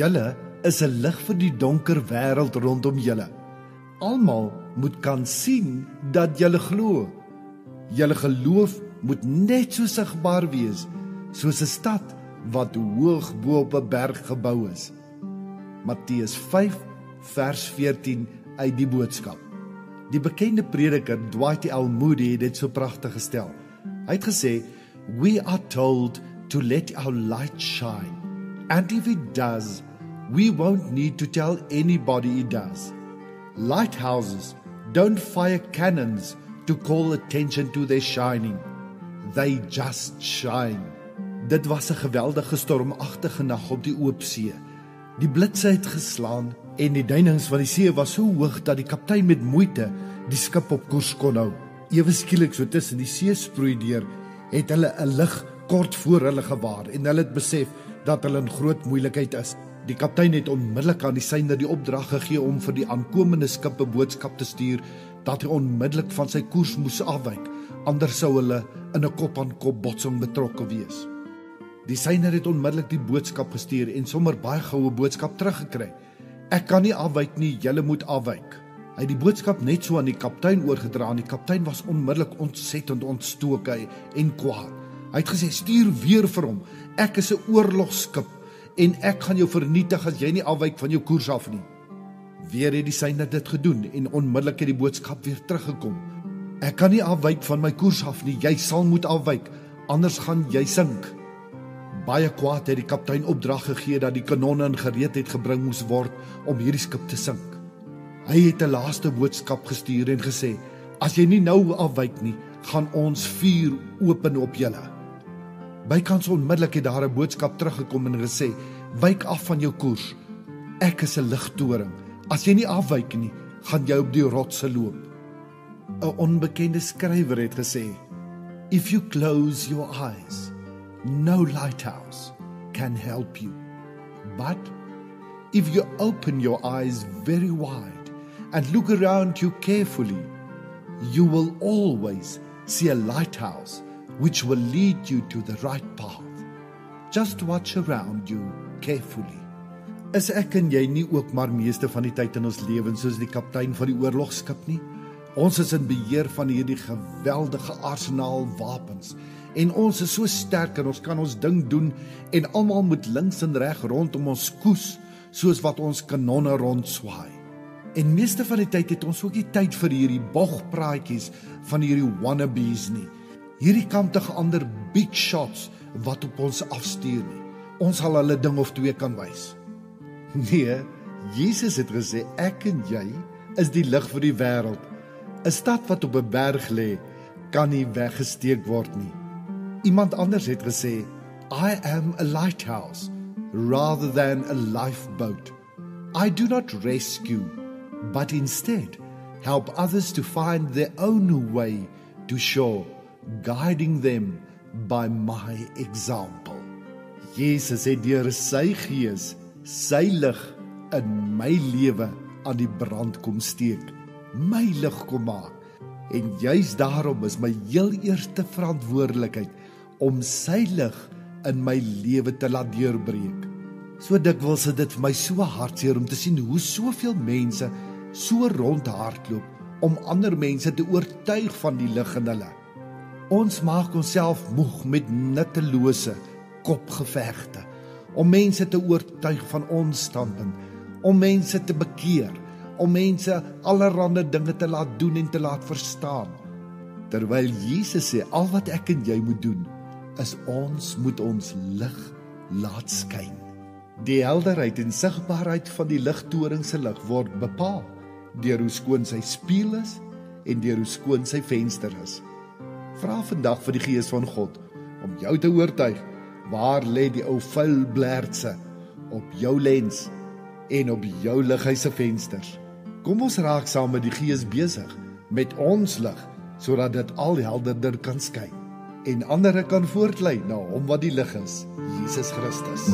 Julle is 'n lig vir die donker wêreld rondom julle. Almal moet kan sien dat julle glo. Julle geloof moet net so sigbaar wees, soos 'n stad wat hoog bo op 'n berg gebou is. Matteus 5 vers 14 uit die boodskap. Die bekende prediker Dwight L. Moody het dit so pragtig gestel. Hy het gesê, "We are told to let our light shine. And if it does, we won't need to tell anybody it does. Lighthouses don't fire cannons to call attention to their shining. They just shine." Dit was 'n geweldige stormagtige nag op die oop see. Die blitse het geslaan en die duinings van die see was so hoog dat die kaptein met moeite die skip op koers kon hou. Ewe skielik so tussen die see sproei deur, het hulle 'n lig kort voor hulle gewaar en hulle het besef dat hulle in groot moeilikheid is. Die kaptein het onmiddellik aan die seiner die opdrag gegee om vir die aankomende skip 'n boodskap te stuur dat hy onmiddellik van sy koers moes afwyk, anders sou hulle in 'n kop-aan-kop botsing betrokke wees. Die seiner het onmiddellik die boodskap gestuur en sommer baie goue boodskap teruggekry. "Ek kan nie afwyk nie, julle moet afwyk." Hy het die boodskap net so aan die kaptein oorgedra en die kaptein was onmiddellik ontsettend ontstoke en kwaad. Hy het gesê, "Stuur weer vir hom. Ek is 'n oorlogskip en ek gaan jou vernietig as jy nie afwyk van jou koers af nie." Weer het die seiner dit gedoen en onmiddellik het die boodskap weer teruggekom. "Ek kan nie afwyk van my koers af nie. Jy sal moet afwyk, anders gaan jy sink." Baie kwaad het die kaptein opdrag gegee dat die kanonne in gereedheid gebring moes word om hierdie skip te sink. Hy het 'n laaste boodskap gestuur en gesê, "As jy nie nou afwyk nie, gaan ons vuur open op julle." Bykans onmiddellik het daar 'n boodskap teruggekom en gesê, "Wyk af van jou koers. Ek is 'n ligtoring. As jy nie afwyk nie, gaan jy op die rotse loop." 'n Onbekende skrywer het gesê, "If you close your eyes, no lighthouse can help you. But if you open your eyes very wide and look around you carefully, you will always see a lighthouse which will lead you to the right path. Just watch around you carefully." Is ek en jy nie ook maar meeste van die tyd in ons lewens soos die kaptein van die oorlogskip nie? Ons is in beheer van hierdie geweldige arsenaal wapens en ons is so sterk en ons kan ons ding doen en almal moet links en reg rondom ons koes soos wat ons kanonne rondswaai. En meeste van die tyd het ons ook nie tyd vir hierdie bogpraatjies van hierdie wannabes nie. Hierdie kantige ander big shots wat op ons afstuur nie. Ons sal hulle ding of twee kan wys. Nee, Jesus het gesê, ek en jy is die lig vir die wêreld. 'n Stad wat op 'n berg lê, kan nie weggesteek word nie. Iemand anders het gesê, "I am a lighthouse rather than a lifeboat. I do not rescue, but instead help others to find their own way to shore, guiding them by my example." Jesus het deur sy gees, sy lig in my lewe aan die brand kom steek, my lig kom maak. En juis daarom is my heel eerste verantwoordelikheid om sy lig in my lewe te laat deurbreek. So dikwels is dit vir my so hartseer om te sien hoe soveel mense so rondhardloop om ander mense te oortuig van die lig in hulle. Ons maak onsself moeg met nuttelose kopgevegte om mense te oortuig van ons standpunt, om mense te bekeer, om mense allerhande dinge te laat doen en te laat verstaan. Terwyl Jesus sê, al wat ek en jy moet doen, is ons moet ons lig laat skyn. Die helderheid en sigbaarheid van die ligtoring se lig word bepaal deur hoe skoon sy spieël is en deur hoe skoon sy venster is. Vra vandag vir die Gees van God om jou te oortuig, waar lê die ou vuil blerdse op jou lens en op jou lighuis se vensters. Kom ons raak saam met die Gees besig met ons lig, sodat dit al helderder kan skyn en ander kan voortlei na hom wat die lig is, Jesus Christus.